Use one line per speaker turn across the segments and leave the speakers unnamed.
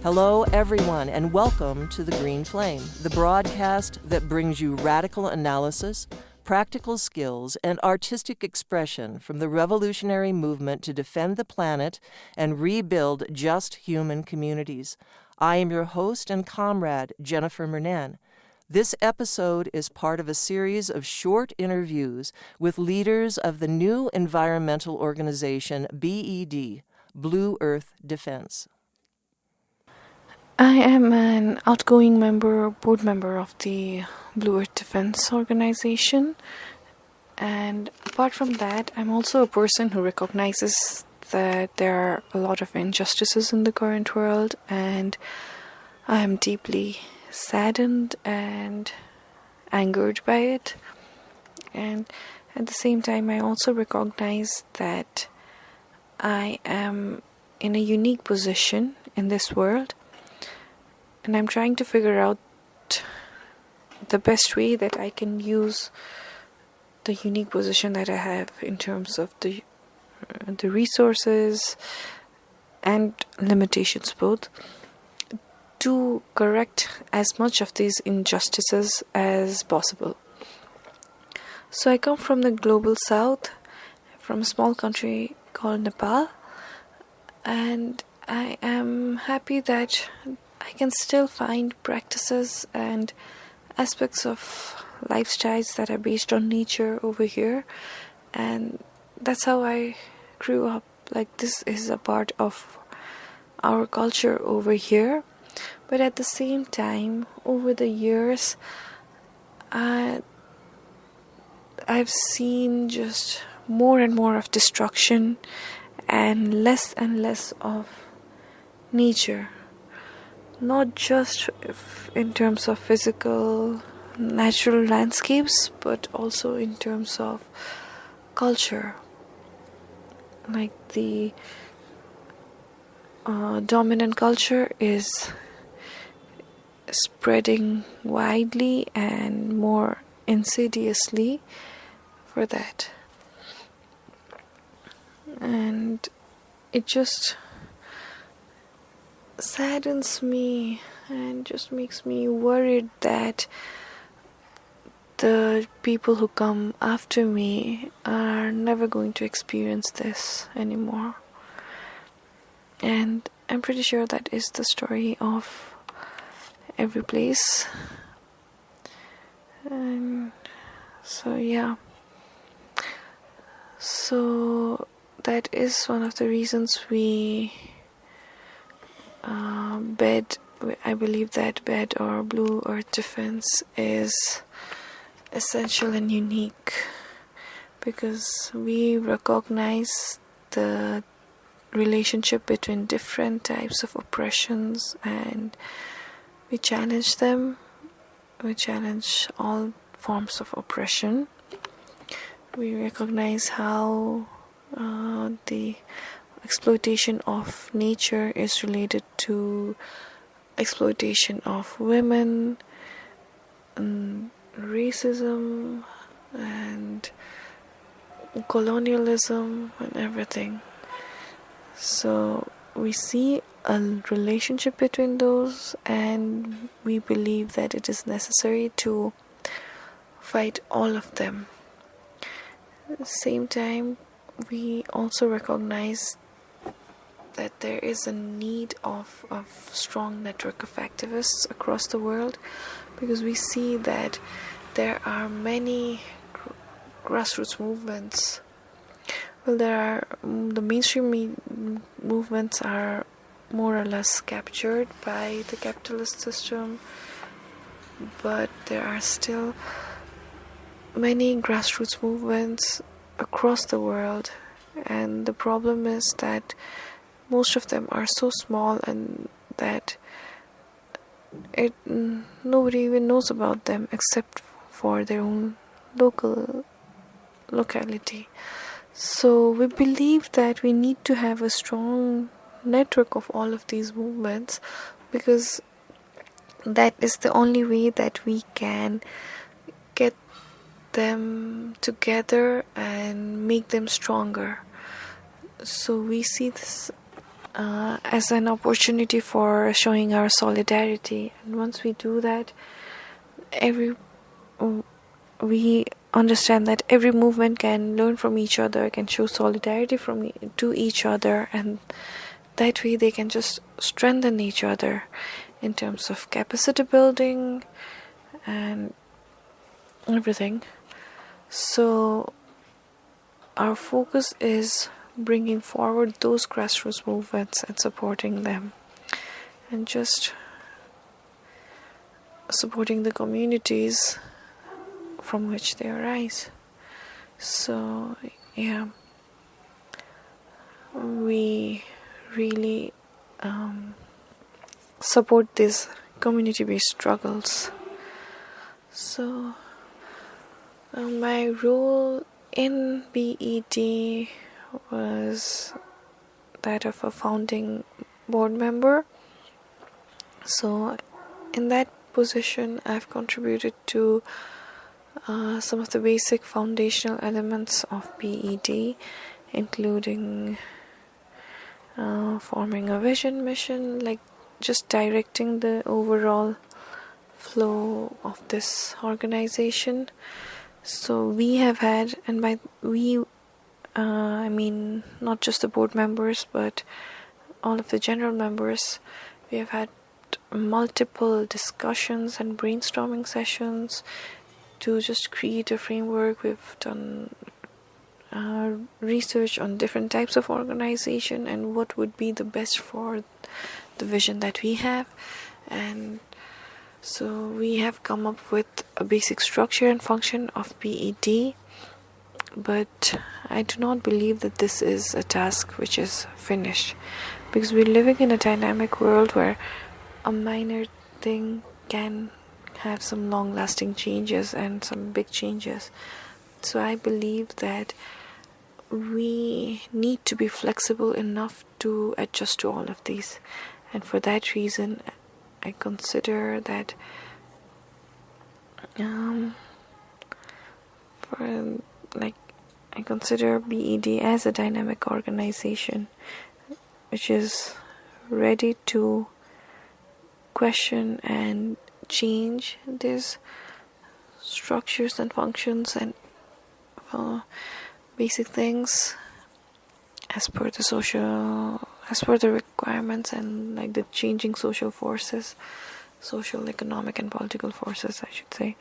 Hello, everyone, and welcome to The Green Flame, the broadcast that brings you radical analysis, practical skills, and artistic expression from the revolutionary movement to defend the planet and rebuild just human communities. I am your host and comrade, Jennifer Mernan. This episode is part of a series of short interviews with leaders of the new environmental organization BED, Blue Earth Defense.
I am an outgoing board member of the Blue Earth Defense organization, and apart from that, I'm also a person who recognizes that there are a lot of injustices in the current world, and I am deeply saddened and angered by it. And at the same time, I also recognize that I am in a unique position in this world, and I'm trying to figure out the best way that I can use the unique position that I have in terms of the resources and limitations both, to correct as much of these injustices as possible. So I come from the global south, from a small country called Nepal, and I am happy that I can still find practices and aspects of lifestyles that are based on nature over here, and that's how I grew up. Like, this is a part of our culture over here. But at the same time, over the years, I've seen just more and more of destruction and less of nature. Not just in terms of physical, natural landscapes, but also in terms of culture. Like, the dominant culture is spreading widely and more insidiously for that. And it just saddens me and just makes me worried that the people who come after me are never going to experience this anymore. And I'm pretty sure that is the story of every place. And so that is one of the reasons I believe that BED, or Blue Earth Defense, is essential and unique, because we recognize the relationship between different types of oppressions, and we challenge them. We challenge all forms of oppression. We recognize how the exploitation of nature is related to exploitation of women, and racism, and colonialism, and everything. So we see a relationship between those, and we believe that it is necessary to fight all of them. At the same time, we also recognize that there is a need of a strong network of activists across the world, because we see that there are many grassroots movements. Well, the mainstream movements are more or less captured by the capitalist system, but there are still many grassroots movements across the world, and the problem is that most of them are so small, and that nobody even knows about them except for their own locality. So we believe that we need to have a strong network of all of these movements, because that is the only way that we can get them together and make them stronger. So we see this as an opportunity for showing our solidarity. And once we do that, we understand that every movement can learn from each other, can show solidarity to each other, and that way they can just strengthen each other in terms of capacity building and everything. So our focus is bringing forward those grassroots movements and supporting them, and just supporting the communities from which they arise. So yeah, we really support these community-based struggles. So my role in BED was that of a founding board member. So in that position, I've contributed to some of the basic foundational elements of BED, including forming a vision, mission, like just directing the overall flow of this organization. So we have had, and by we, I mean not just the board members, but all of the general members, we have had multiple discussions and brainstorming sessions to just create a framework. We've done research on different types of organization and what would be the best for the vision that we have. And so we have come up with a basic structure and function of BED, but I do not believe that this is a task which is finished, because we're living in a dynamic world where a minor thing can have some long-lasting changes and some big changes. So I believe that we need to be flexible enough to adjust to all of these, and for that reason I consider that I consider BED as a dynamic organization which is ready to question and change these structures and functions and basic things as per the requirements and like the changing social forces, social, economic and political forces, I should say.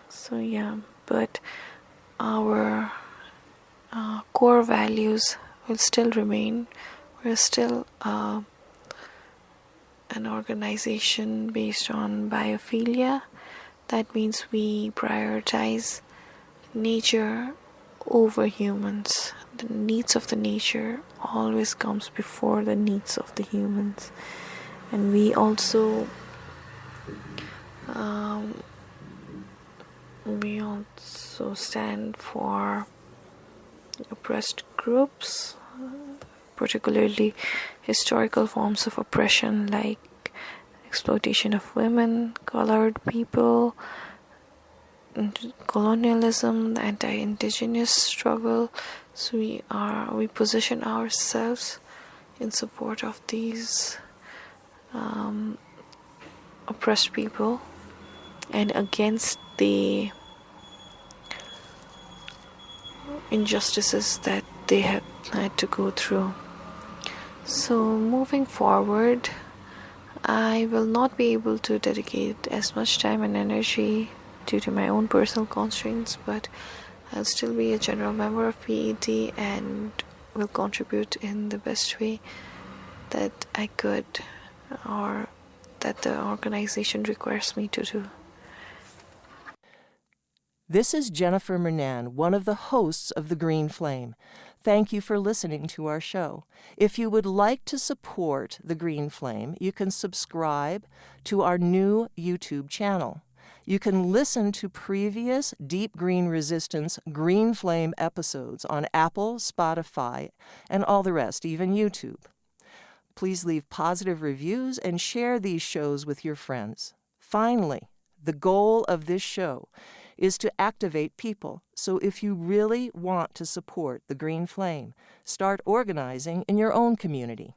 So yeah, but our core values will still remain. We're still an organization based on biophilia. That means we prioritize nature over humans. The needs of the nature always comes before the needs of the humans. And we also stand for oppressed groups, particularly historical forms of oppression like exploitation of women, colored people, colonialism, the anti-indigenous struggle. So we position ourselves in support of these oppressed people and against the injustices that they have had to go through. So moving forward, I will not be able to dedicate as much time and energy due to my own personal constraints, but I'll still be a general member of PED and will contribute in the best way that I could, or that the organization requires me to do.
This is Jennifer Mernan, one of the hosts of The Green Flame. Thank you for listening to our show. If you would like to support The Green Flame, you can subscribe to our new YouTube channel. You can listen to previous Deep Green Resistance Green Flame episodes on Apple, Spotify, and all the rest, even YouTube. Please leave positive reviews and share these shows with your friends. Finally, the goal of this show is to activate people. So if you really want to support the green flame, start organizing in your own community.